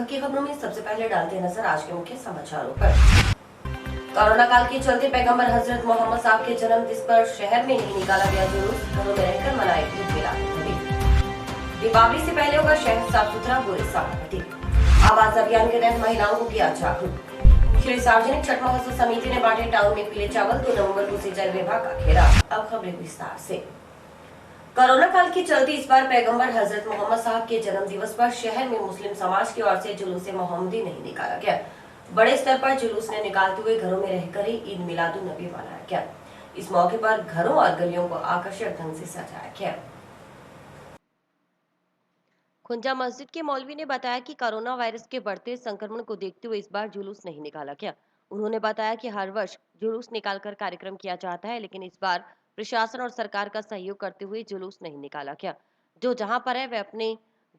सुबह की खबरों में सबसे पहले डालते हैं नजर आज के मुख्य समाचारों पर। कोरोना काल के चलते पैगंबर हजरत मोहम्मद साहब के जन्म दिवस पर शहर में नहीं निकाला गया जुलूस, घरों में रहकर मनाए ईद मिलाद। दीपावली से पहले होगा शहर साफ सुथरा, बुरे साफ। आवाज अभियान के तहत महिलाओं को किया जागरूक। श्री सार्वजनिक छठ महोत्सव समिति ने बांटे टाउन में पीले चावल, 2 नवंबर को सिंचाई विभाग का घेरा। अब खबरें विस्तार से। कोरोना काल के चलते इस बार पैगंबर हजरत मोहम्मद साहब के जन्म दिवस पर शहर में मुस्लिम समाज की ओर से जुलूस मोहम्मदी नहीं निकाला गया। बड़े स्तर पर जुलूस ने निकालते हुए घरों में रहकर ही ईद मिलादुन नबी मनाया गया। इस मौके पर घरों और गलियों को आकर्षक ढंग से सजाया गया। खुंजा मस्जिद के मौलवी ने बताया कि कोरोना वायरस के बढ़ते संक्रमण को देखते हुए इस बार जुलूस नहीं निकाला गया। उन्होंने बताया कि हर वर्ष जुलूस निकालकर कार्यक्रम किया जाता है, लेकिन इस बार प्रशासन और सरकार का सहयोग करते हुए जुलूस नहीं निकाला गया। जो जहां पर है वह अपने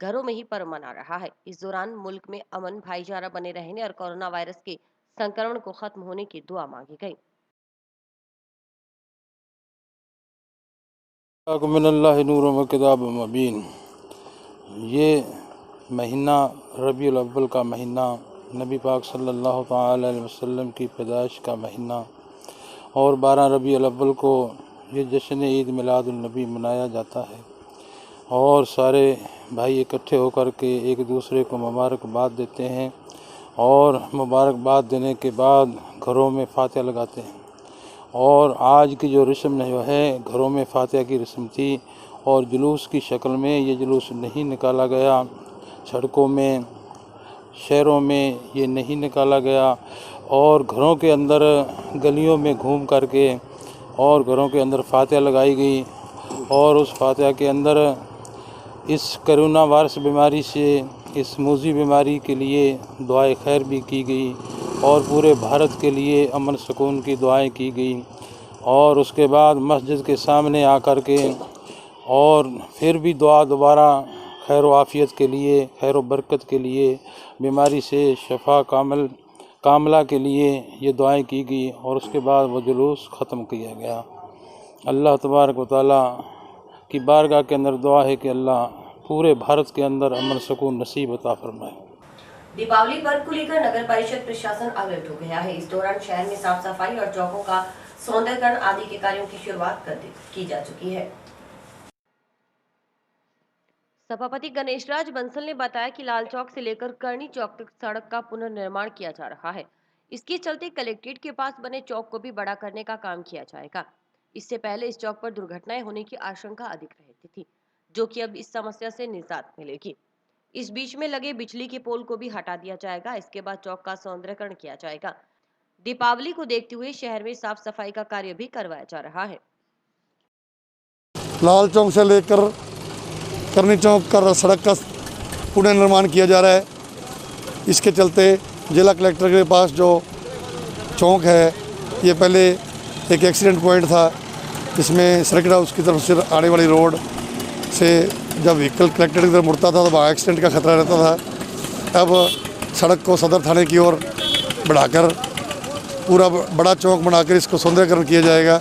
घरों में ही पर्व मना रहा है। इस दौरान मुल्क में अमन भाईचारा बने रहने और कोरोना वायरस के संक्रमण को खत्म होने की दुआ मांगी गई। ये महीना रबीउल अव्वल का महीना, नबी पाक सल्लल्लाहु तआला अलैहि वसल्लम की पैदाइश का महीना, और 12 रबीउल अव्वल को ये जश्न ईद मिलादुन नबी मनाया जाता है। और सारे भाई इकट्ठे होकर के एक दूसरे को मुबारकबाद देते हैं और मुबारकबाद देने के बाद घरों में फातिहा लगाते हैं। और आज की जो रस्म जो है घरों में फातिहा की रस्म थी और जुलूस की शक्ल में ये जुलूस नहीं निकाला गया। सड़कों में, शहरों में ये नहीं निकाला गया और घरों के अंदर गलियों में घूम करके और घरों के अंदर फातिहा लगाई गई। और उस फातिहा के अंदर इस कोरोना वायरस बीमारी से, इस मूजी बीमारी के लिए दुआएं खैर भी की गई और पूरे भारत के लिए अमन सुकून की दुआएं की गई। और उसके बाद मस्जिद के सामने आकर के और फिर भी दुआ दोबारा खैर व आफ़ियत के लिए, खैर व बरकत के लिए, बीमारी से शफा कामला के लिए ये दुआएं की गई और उसके बाद वो जुलूस ख़त्म किया गया। अल्लाह तबारक व तआला की बारगाह के अंदर दुआ है कि अल्लाह पूरे भारत के अंदर अमन सुकून नसीब अता फरमाए। दीपावली पर्व को लेकर नगर परिषद प्रशासन अलर्ट हो गया है। इस दौरान शहर में साफ सफाई और चौकों का सौंदर्यकरण आदि के कार्यों की शुरुआत की जा चुकी है। सभापति गणेशराज बंसल ने बताया कि लाल चौक से लेकर करनी चौक तक सड़क का पुनर्निर्माण किया जा रहा है। इसके चलते कलेक्ट्रेट के पास बने चौक को भी बड़ा करने का काम किया जाएगा। इससे पहले इस चौक पर दुर्घटनाएं होने की आशंका अधिक रहती थी, जो कि अब इस समस्या से निजात मिलेगी। इस बीच में लगे बिजली के पोल को भी हटा दिया जाएगा। इसके बाद चौक का सौंदर्यकरण किया जाएगा। दीपावली को देखते हुए शहर में साफ सफाई का कार्य भी करवाया जा रहा है। लाल चौक से लेकर करनी चौक का सड़क का पुनर्निर्माण किया जा रहा है। इसके चलते जिला कलेक्टर के पास जो चौक है, ये पहले एक एक्सीडेंट पॉइंट था, जिसमें सर्किट हाउस की तरफ से आने वाली रोड से जब व्हीकल कलेक्टर की तरफ मुड़ता था तो वहाँ एक्सीडेंट का खतरा रहता था। अब सड़क को सदर थाने की ओर बढ़ाकर पूरा बड़ा चौक बनाकर इसको सौंदर्यकरण किया जाएगा,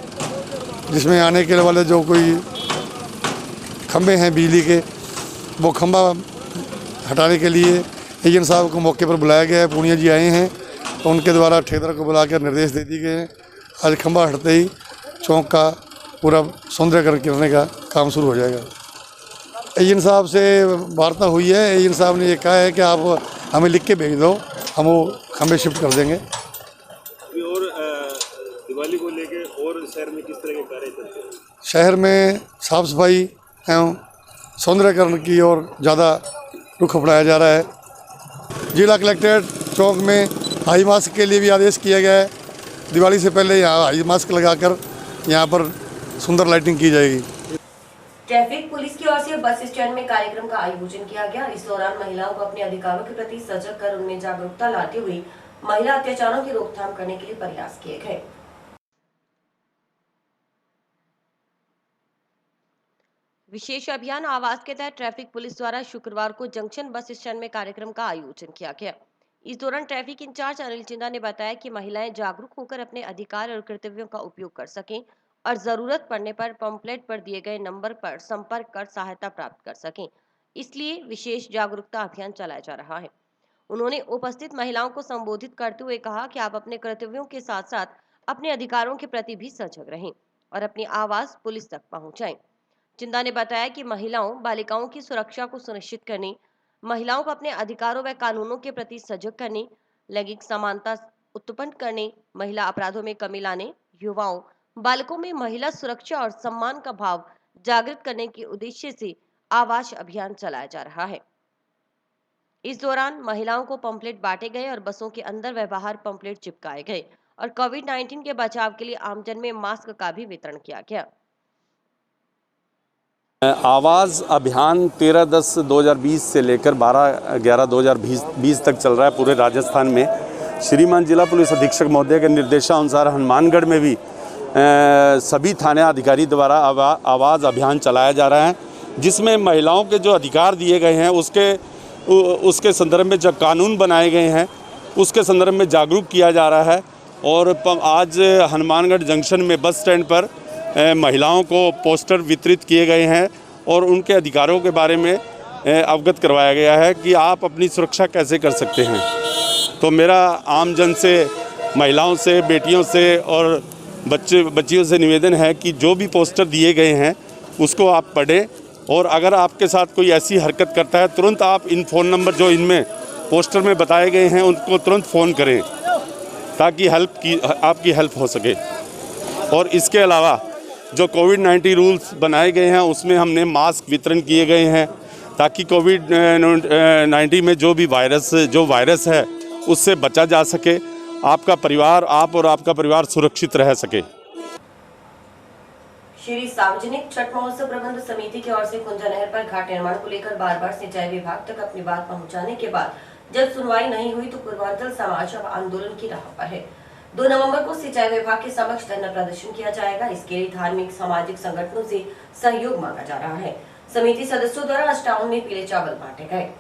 जिसमें आने के वाले जो कोई खंबे हैं बिजली के, वो खंबा हटाने के लिए एजेंट साहब को मौके पर बुलाया गया है। पूर्णिया जी आए हैं तो उनके द्वारा ठेकेदार को बुलाकर निर्देश दे दिए गए हैं। आज खंबा हटते ही चौक का पूरा सौंदर्यकरण करने का काम शुरू हो जाएगा। एजेंट साहब से वार्ता हुई है। एजेंट साहब ने ये कहा है कि आप हमें लिख के भेज दो, हम वो खंबे शिफ्ट कर देंगे। और दिवाली को लेके और शहर में किस तरह के कार्य चलते हैं? शहर में साफ सफाई एवं सौंदर्यकरण की ओर ज़्यादा रुख अपनाया जा रहा है। जिला कलेक्ट्रेट चौक में हाई मास्क के लिए भी आदेश किया गया है। दिवाली से पहले यहाँ हाई मास्क लगाकर यहाँ पर सुंदर लाइटिंग की जाएगी। ट्रैफिक पुलिस की ओर से बस स्टैंड में कार्यक्रम का आयोजन किया गया। इस दौरान महिलाओं को अपने अधिकारों के प्रति सजग कर उनमें जागरूकता लाते हुए महिला अत्याचारों की रोकथाम करने के लिए प्रयास किए गए। विशेष अभियान आवास के तहत ट्रैफिक पुलिस द्वारा शुक्रवार को जंक्शन बस स्टैंड में कार्यक्रम का आयोजन किया गया। इस दौरान ट्रैफिक इंचार्ज अनिल चिंदा ने बताया कि महिलाएं जागरूक होकर अपने अधिकार और कर्तव्यों का उपयोग कर सकें और जरूरत पड़ने पर पंपलेट पर दिए गए नंबर पर संपर्क कर सहायता प्राप्त कर सकें। इसलिए विशेष जागरूकता अभियान चलाया जा रहा है। उन्होंने उपस्थित महिलाओं को संबोधित करते हुए कहा कि आप अपने कर्तव्यों के साथ साथ अपने अधिकारों के प्रति भी सजग रहें और अपनी आवाज पुलिस तक पहुंचाएं। चिंदा ने बताया कि महिलाओं बालिकाओं की सुरक्षा को सुनिश्चित करने, महिलाओं को अपने अधिकारों व कानूनों के प्रति सजग करने, लैंगिक समानता उत्पन्न करने, महिला अपराधों में कमी लाने, युवाओं बालकों में महिला सुरक्षा और सम्मान का भाव जागृत करने के उद्देश्य से आवाज अभियान चलाया जा रहा है। इस दौरान महिलाओं को पंपलेट बांटे गए और बसों के अंदर व बाहर पंपलेट चिपकाए गए और कोविड-19 के बचाव के लिए आमजन में मास्क का भी वितरण किया गया। आवाज़ अभियान 13/10/2020 से लेकर 12/11/2020 तक चल रहा है पूरे राजस्थान में। श्रीमान जिला पुलिस अधीक्षक महोदय के निर्देशानुसार हनुमानगढ़ में भी सभी थाना अधिकारी द्वारा आवाज़ अभियान चलाया जा रहा है, जिसमें महिलाओं के जो अधिकार दिए गए हैं उसके संदर्भ में जो कानून बनाए गए हैं उसके संदर्भ में जागरूक किया जा रहा है। और आज हनुमानगढ़ जंक्शन में बस स्टैंड पर महिलाओं को पोस्टर वितरित किए गए हैं और उनके अधिकारों के बारे में अवगत करवाया गया है कि आप अपनी सुरक्षा कैसे कर सकते हैं। तो मेरा आम जन से, महिलाओं से, बेटियों से और बच्चियों से निवेदन है कि जो भी पोस्टर दिए गए हैं उसको आप पढ़ें और अगर आपके साथ कोई ऐसी हरकत करता है तुरंत आप इन फ़ोन नंबर जो इनमें पोस्टर में बताए गए हैं उनको तुरंत फ़ोन करें ताकि आपकी हेल्प हो सके। और इसके अलावा जो कोविड-19 रूल्स बनाए गए हैं उसमें हमने मास्क वितरण किए गए हैं ताकि कोविड-19 में जो वायरस है उससे बचा जा सके, आपका परिवार, आप और आपका परिवार सुरक्षित रह सके। श्री सार्वजनिक छठ महोत्सव प्रबंध समिति की ओर से कुंजा नहर पर घाट निर्माण को लेकर बार-बार सिंचाई विभाग तक अपनी बात पहुंचाने के बाद जब सुनवाई नहीं हुई तो पूर्वांचल समाज अब आंदोलन की राह पर है। 2 नवंबर को सिंचाई विभाग के समक्ष धरना प्रदर्शन किया जाएगा। इसके लिए धार्मिक सामाजिक संगठनों से सहयोग मांगा जा रहा है। समिति सदस्यों द्वारा आज टाउन में पीले चावल बांटे गए।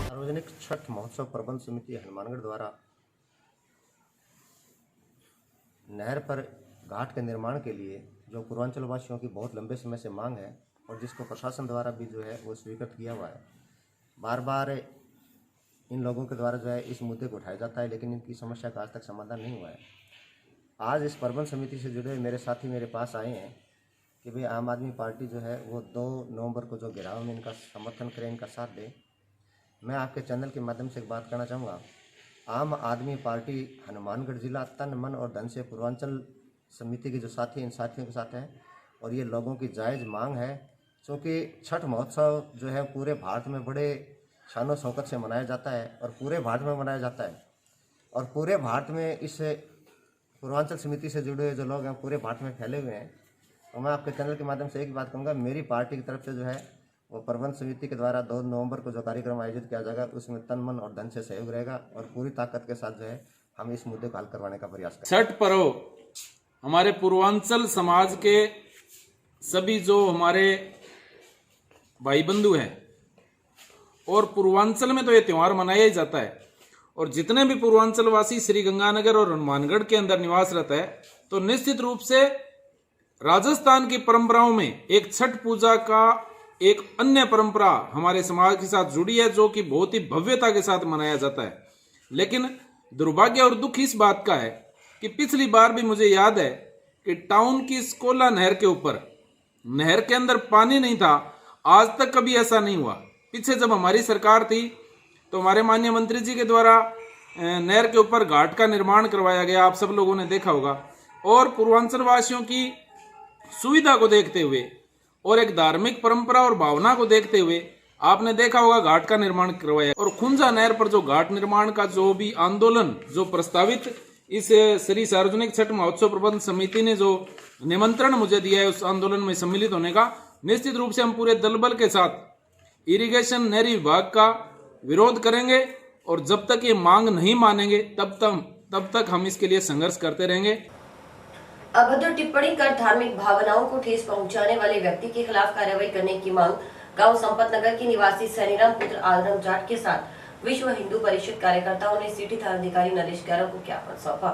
सार्वजनिक छठ महोत्सव प्रबंध समिति हनुमानगढ़ द्वारा नहर पर घाट के निर्माण के लिए जो पूर्वांचल वासियों की बहुत लंबे समय से मांग है और जिसको प्रशासन द्वारा भी जो है वो स्वीकृत किया हुआ है, बार बार इन लोगों के द्वारा जो है इस मुद्दे को उठाया जाता है लेकिन इनकी समस्या का आज तक समाधान नहीं हुआ है। आज इस प्रबंध समिति से जुड़े मेरे साथी मेरे पास आए हैं कि भाई आम आदमी पार्टी जो है वो 2 नवंबर को जो घेराव में इनका समर्थन करे, इनका साथ दे। मैं आपके चैनल के माध्यम से एक बात करना चाहूँगा, आम आदमी पार्टी हनुमानगढ़ जिला तन मन और धन से पूर्वांचल समिति के जो साथी इन साथियों के साथ हैं और ये लोगों की जायज़ मांग है, क्योंकि छठ महोत्सव जो है पूरे भारत में बड़े शानो शौकत से मनाया जाता है और पूरे भारत में मनाया जाता है और पूरे भारत में इस पूर्वांचल समिति से जुड़े हुए जो लोग हैं पूरे भारत में फैले हुए हैं। तो मैं आपके चैनल के माध्यम से एक बात कहूँगा, मेरी पार्टी की तरफ से जो है वो प्रबंध समिति के द्वारा 2 नवंबर को जो कार्यक्रम आयोजित किया जाएगा उसमें तन मन और धन से सहयोग रहेगा और पूरी ताकत के साथ जो है हम इस मुद्दे को हल करवाने का प्रयास करेंगे। छठ पर्व हमारे पूर्वांचल समाज के सभी जो हमारे भाई बंधु हैं और पूर्वांचल में तो ये त्यौहार मनाया ही जाता है और जितने भी पूर्वांचल वासी श्री गंगानगर और हनुमानगढ़ के अंदर निवास रहता है तो निश्चित रूप से राजस्थान की परंपराओं में एक छठ पूजा का एक अन्य परंपरा हमारे समाज के साथ जुड़ी है जो कि बहुत ही भव्यता के साथ मनाया जाता है। लेकिन दुर्भाग्य और दुख इस बात का है कि पिछली बार भी मुझे याद है कि टाउन की स्कोला नहर के ऊपर नहर के अंदर पानी नहीं था, आज तक कभी ऐसा नहीं हुआ। पीछे जब हमारी सरकार थी तो हमारे माननीय मंत्री जी के द्वारा नहर के ऊपर घाट का निर्माण करवाया गया, आप सब लोगों ने देखा होगा। और पूर्वांचल वासियों की सुविधा को देखते हुए और एक धार्मिक परंपरा और भावना को देखते हुए आपने देखा होगा घाट का निर्माण करवाया। और खुंजा नहर पर जो घाट निर्माण का जो भी आंदोलन जो प्रस्तावित इस श्री सार्वजनिक छठ महोत्सव प्रबंध समिति ने जो निमंत्रण मुझे दिया है उस आंदोलन में सम्मिलित होने का, निश्चित रूप से हम पूरे दल बल के साथ इरिगेशन नहरी विभाग का विरोध करेंगे और जब तक ये मांग नहीं मानेंगे तब तक हम इसके लिए संघर्ष करते रहेंगे। अभद्र टिप्पणी कर धार्मिक भावनाओं को ठेस पहुंचाने वाले व्यक्ति के खिलाफ कार्रवाई करने की मांग गांव संपत नगर के निवासी सनीराम पुत्र आलम जाट के साथ विश्व हिंदू परिषद कार्यकर्ताओं ने सिटी थानाधिकारी नरेश ग्यारह को ज्ञापन सौंपा।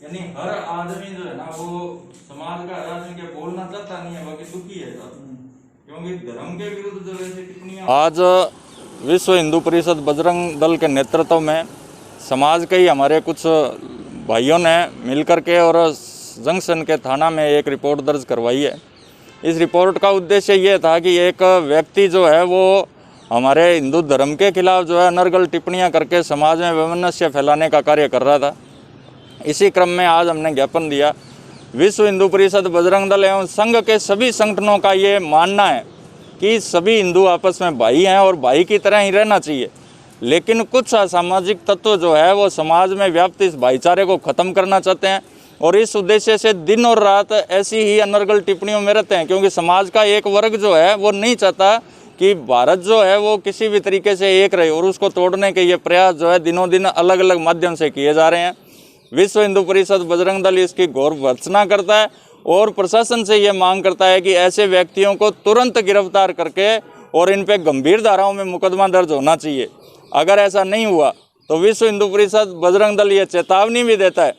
यानी हर आदमी जो है ना वो समाज का हर आदमी क्या बोलना चाहता नहीं है, बाकी दुखी है क्योंकि धर्म के विरुद्ध जो ऐसे कितनी आज विश्व हिंदू परिषद बजरंग दल के नेतृत्व में समाज के ही हमारे कुछ भाइयों ने मिलकर के और जंक्शन के थाना में एक रिपोर्ट दर्ज करवाई है। इस रिपोर्ट का उद्देश्य ये था कि एक व्यक्ति जो है वो हमारे हिंदू धर्म के खिलाफ जो है अनर्गल टिप्पणियां करके समाज में वैमनस्य फैलाने का कार्य कर रहा था। इसी क्रम में आज हमने ज्ञापन दिया। विश्व हिंदू परिषद बजरंग दल एवं संघ के सभी संगठनों का ये मानना है कि सभी हिंदू आपस में भाई हैं और भाई की तरह ही रहना चाहिए, लेकिन कुछ असामाजिक तत्व जो है वो समाज में व्याप्त इस भाईचारे को ख़त्म करना चाहते हैं और इस उद्देश्य से दिन और रात ऐसी ही अनर्गल टिप्पणियों में रहते हैं, क्योंकि समाज का एक वर्ग जो है वो नहीं चाहता कि भारत जो है वो किसी भी तरीके से एक रहे और उसको तोड़ने के ये प्रयास जो है दिनों दिन अलग अलग माध्यम से किए जा रहे हैं। विश्व हिंदू परिषद बजरंग दल इसकी घोर भर्त्सना करता है और प्रशासन से ये मांग करता है कि ऐसे व्यक्तियों को तुरंत गिरफ्तार करके और इन पे गंभीर धाराओं में मुकदमा दर्ज होना चाहिए। अगर ऐसा नहीं हुआ तो विश्व हिंदू परिषद बजरंग दल ये चेतावनी भी देता है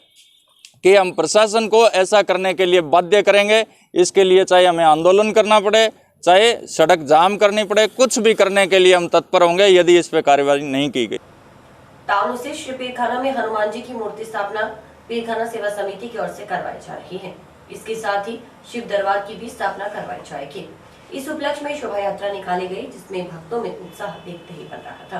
कि हम प्रशासन को ऐसा करने के लिए बाध्य करेंगे। इसके लिए चाहे हमें आंदोलन करना पड़े, चाहे सड़क जाम करनी पड़े, कुछ भी करने के लिए हम तत्पर होंगे यदि इस पर कार्रवाई नहीं की गई। टाउन स्थित श्री पीरखाना में हनुमान जी की मूर्ति स्थापना पीरखाना सेवा समिति की ओर से करवाई जा रही है। इसके साथ ही शिव दरबार की भी स्थापना करवाई जाएगी। इस उपलक्ष्य में शोभा यात्रा निकाली गई, जिसमें भक्तों में उत्साह देखते ही बन रहा था।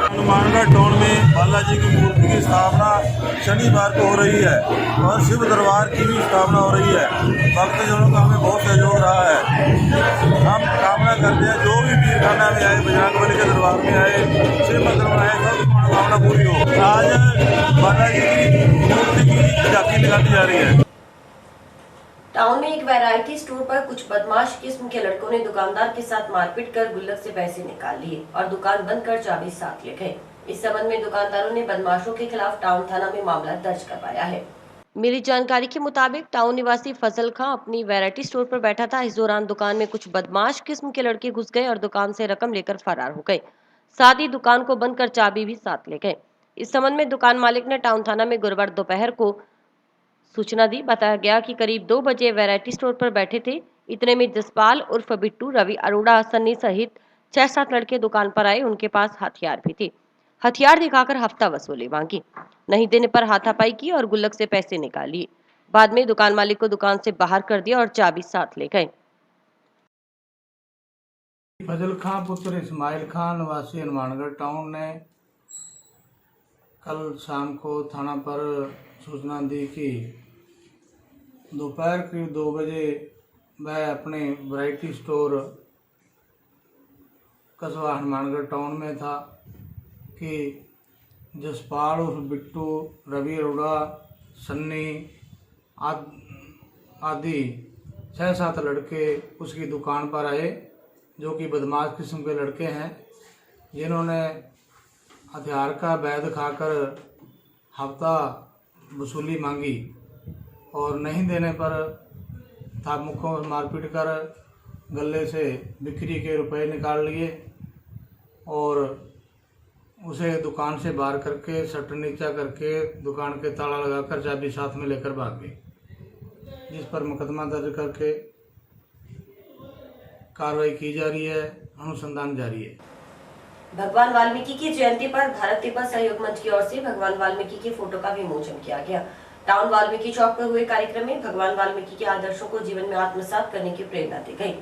हनुमानगढ़ टाउन में बालाजी की मूर्ति की स्थापना शनिवार को हो रही है और शिव दरबार की भी स्थापना हो रही है। भक्तजनों का हमें बहुत सहयोग रहा है। हम कामना करते हैं जो भी पीरखाना में आए, बजरंगबली के दरबार में आए, शिव मंदिर में आए, सबकी मनोकामना पूरी हो। आज बालाजी की मूर्ति की झांकी निकाली जा रही है। टाउन में एक वैरायटी स्टोर पर कुछ बदमाश किस्म के लड़कों ने दुकानदार के साथ मारपीट कर गुल्लक से पैसे निकाल लिए और दुकान बंद कर चाबी साथ ले गए। इस संबंध में दुकानदारों ने बदमाशों के खिलाफ टाउन थाना में मामला दर्ज करवाया है। मिली जानकारी के मुताबिक टाउन निवासी फजल खां अपनी वैरायटी स्टोर पर बैठा था। इस दौरान दुकान में कुछ बदमाश किस्म के लड़के घुस गए और दुकान से रकम लेकर फरार हो गए। साथ ही दुकान को बंद कर चाबी भी साथ ले गए। इस संबंध में दुकान मालिक ने टाउन थाना में गुरुवार दोपहर को सूचना दी। बताया गया कि करीब 2 बजे वैरायटी स्टोर पर बैठे थे। इतने में जसपाल उर्फ बिट्टू, रवि अरोड़ा, सन्नी सहित 6-7 लड़के दुकान पर आए। उनके पास हथियार भी थे। हथियार दिखाकर हफ्ता वसूली मांगी। नहीं देने पर हाथापाई की और गुल्लक से पैसे निकाली। बाद में दुकान मालिक को दुकान से बाहर कर दिया और चाबी साथ ले गए। फजल खां पुत्र इस्माइल खान वासी हनुमानगढ़ टाउन ने कल शाम को थाना पर सूचना दी कि दोपहर करीब 2 बजे वह अपने वैरायटी स्टोर कस्बा हनुमानगढ़ टाउन में था कि जसपाल उर्फ बिट्टू, रवि अरोड़ा, सन्नी आदि 6-7 लड़के उसकी दुकान पर आए, जो कि बदमाश किस्म के लड़के हैं, जिन्होंने हथियार का बैद खाकर हफ्ता वसूली मांगी और नहीं देने पर था मुखों में मारपीट कर गले से बिक्री के रुपए निकाल लिए और उसे दुकान से बाहर करके शटर नीचा करके दुकान के ताला लगाकर चाबी साथ में लेकर भाग गए, जिस पर मुकदमा दर्ज करके कार्रवाई की जा रही है, अनुसंधान जारी है। भगवान वाल्मीकि की जयंती पर भारत तिब्बत सहयोग मंच की ओर से भगवान वाल्मीकि की फोटो का विमोचन किया गया। टाउन वाल्मीकि चौक पर हुए कार्यक्रम में भगवान वाल्मीकि के आदर्शों को जीवन में आत्मसात करने की प्रेरणा दी गई।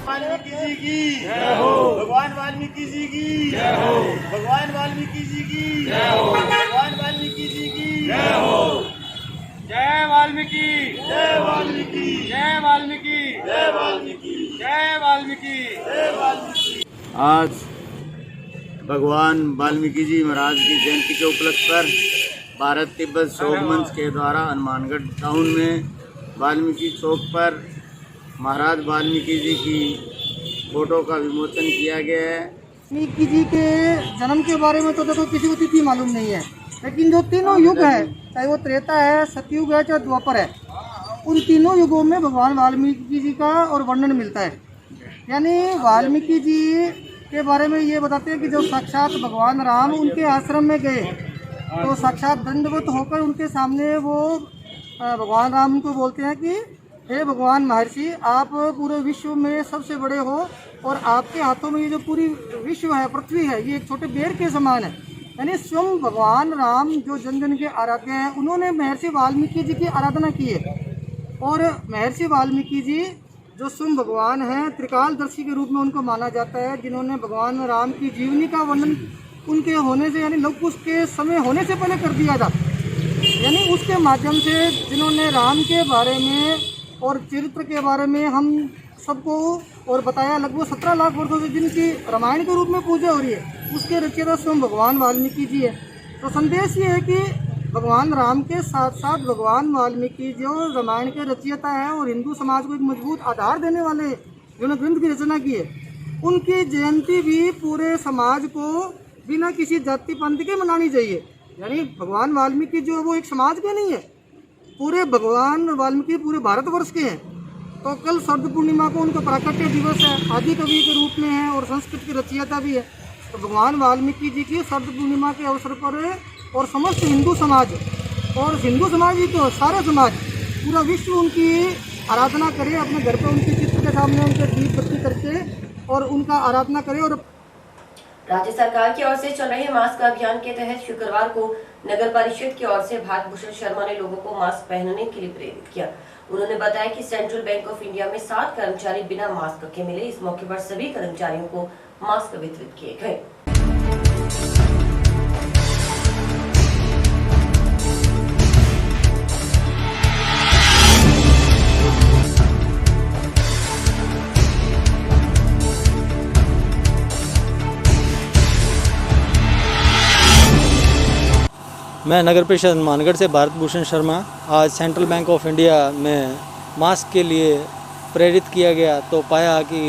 वाल्मीकि जी की जय हो। भगवान वाल्मीकि जी की जय हो। भगवान वाल्मीकि जी की जय हो। भगवान वाल्मीकि जी की जय हो। जय वाल्मीकि, जय वाल्मीकि, जय वाल्मीकि, जय वाल्मीकि, जय वाल्मीकि, जय वाल्मीकि। आज भगवान वाल्मीकि जी महाराज की जयंती के उपलक्ष्य पर भारत तिब्बत सहयोग मंच के द्वारा हनुमानगढ़ टाउन में वाल्मीकि चौक पर महाराज वाल्मीकि जी की फोटो का विमोचन किया गया है। वाल्मीकि जी के जन्म के बारे में तो देखो किसी को तिथि मालूम नहीं है, लेकिन जो तीनों युग है, चाहे वो त्रेता है, सतयुग है, चाहे द्वापर है, उन तीनों युगों में भगवान वाल्मीकि जी का और वर्णन मिलता है। यानी वाल्मीकि जी के बारे में ये बताते हैं कि जब साक्षात भगवान राम उनके आश्रम में गए तो साक्षात दंडवत होकर उनके सामने वो भगवान राम उनको बोलते हैं कि हे भगवान महर्षि, आप पूरे विश्व में सबसे बड़े हो और आपके हाथों में ये जो पूरी विश्व है, पृथ्वी है, ये एक छोटे बेर के समान है। यानी स्वयं भगवान राम जो जन जन के आराध्य हैं, उन्होंने महर्षि वाल्मीकि जी की आराधना की है। और महर्षि वाल्मीकि जी जो स्वयं भगवान हैं, त्रिकालदर्शी के रूप में उनको माना जाता है, जिन्होंने भगवान राम की जीवनी का वर्णन उनके होने से, यानी लव कुश के समय होने से पहले कर दिया था। यानी उसके माध्यम से जिन्होंने राम के बारे में और चरित्र के बारे में हम सबको और बताया, लगभग 17 लाख वर्षों से जिनकी रामायण के रूप में पूजा हो रही है, उसके रचयिता स्वयं भगवान वाल्मीकि जी है। तो संदेश ये है कि भगवान राम के साथ साथ भगवान वाल्मीकि जो रामायण के रचयिता है और हिंदू समाज को एक मजबूत आधार देने वाले जिन्होंने ग्रंथ की रचना की है, उनकी जयंती भी पूरे समाज को बिना किसी जाति पंथ के मनानी चाहिए। यानी भगवान वाल्मीकि जो वो एक समाज के नहीं है, पूरे भगवान वाल्मीकि पूरे भारतवर्ष के हैं। तो कल शरद पूर्णिमा को उनका प्राकट्य दिवस है, आदि कवि के रूप में है और संस्कृत की रचयिता भी है। तो भगवान वाल्मीकि जी की शरद पूर्णिमा के अवसर पर और समस्त हिंदू समाज, और हिंदू समाज ही तो सारा समाज, पूरा विश्व उनकी आराधना करे, अपने घर पे उनके चित्र के सामने उनके दीप बत्ती करके और उनका आराधना करे। और राज्य सरकार की ओर से चल रहे मास्क अभियान के तहत शुक्रवार को नगर परिषद की ओर से भाग भूषण शर्मा ने लोगों को मास्क पहनने के लिए प्रेरित किया। उन्होंने बताया कि सेंट्रल बैंक ऑफ इंडिया में 7 कर्मचारी बिना मास्क के मिले। इस मौके पर सभी कर्मचारियों को मास्क वितरित किए गए। मैं नगर परिषद हनुमानगढ़ से भारत भूषण शर्मा। आज सेंट्रल बैंक ऑफ इंडिया में मास्क के लिए प्रेरित किया गया तो पाया कि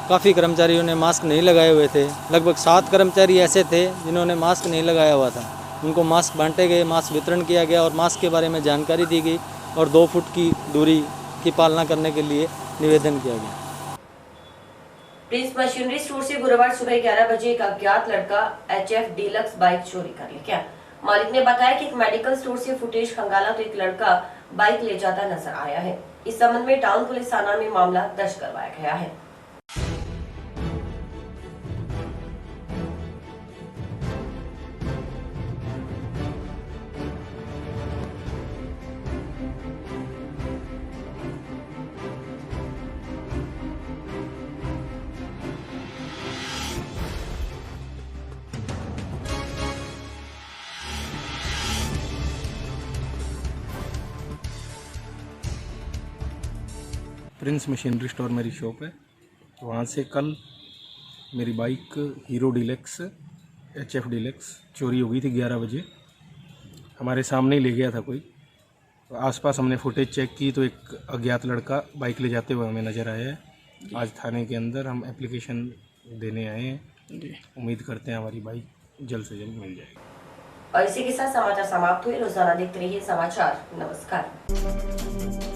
काफ़ी कर्मचारियों ने मास्क नहीं लगाए हुए थे। लगभग 7 कर्मचारी ऐसे थे जिन्होंने मास्क नहीं लगाया हुआ था। उनको मास्क बांटे गए, मास्क वितरण किया गया और मास्क के बारे में जानकारी दी गई और 2 फुट की दूरी की पालना करने के लिए निवेदन किया गया। प्रिंस मशीनरी स्टोर से गुरुवार सुबह 11 बजे एक अज्ञात लड़का HF डीलक्स बाइक चोरी कर ले गया। मालिक ने बताया कि एक मेडिकल स्टोर से फुटेज खंगाला तो एक लड़का बाइक ले जाता नजर आया है। इस संबंध में टाउन पुलिस थाना में मामला दर्ज करवाया गया है। प्रिंस मशीनरी स्टोर मेरी शॉप है। वहाँ से कल मेरी bike hero deluxe HF deluxe चोरी हो गई थी 11 बजे। हमारे सामने ही ले गया था कोई। तो आसपास हमने फुटेज चेक की तो एक अज्ञात लड़का बाइक ले जाते हुए हमें नज़र आया है। आज थाने के अंदर हम एप्लीकेशन देने आए हैं। उम्मीद करते हैं हमारी बाइक जल्द से जल्द मिल जाएगी। और इसी के साथ समाचार समाप्त हुए। रोजाना देखते रहिए समाचार। नमस्कार।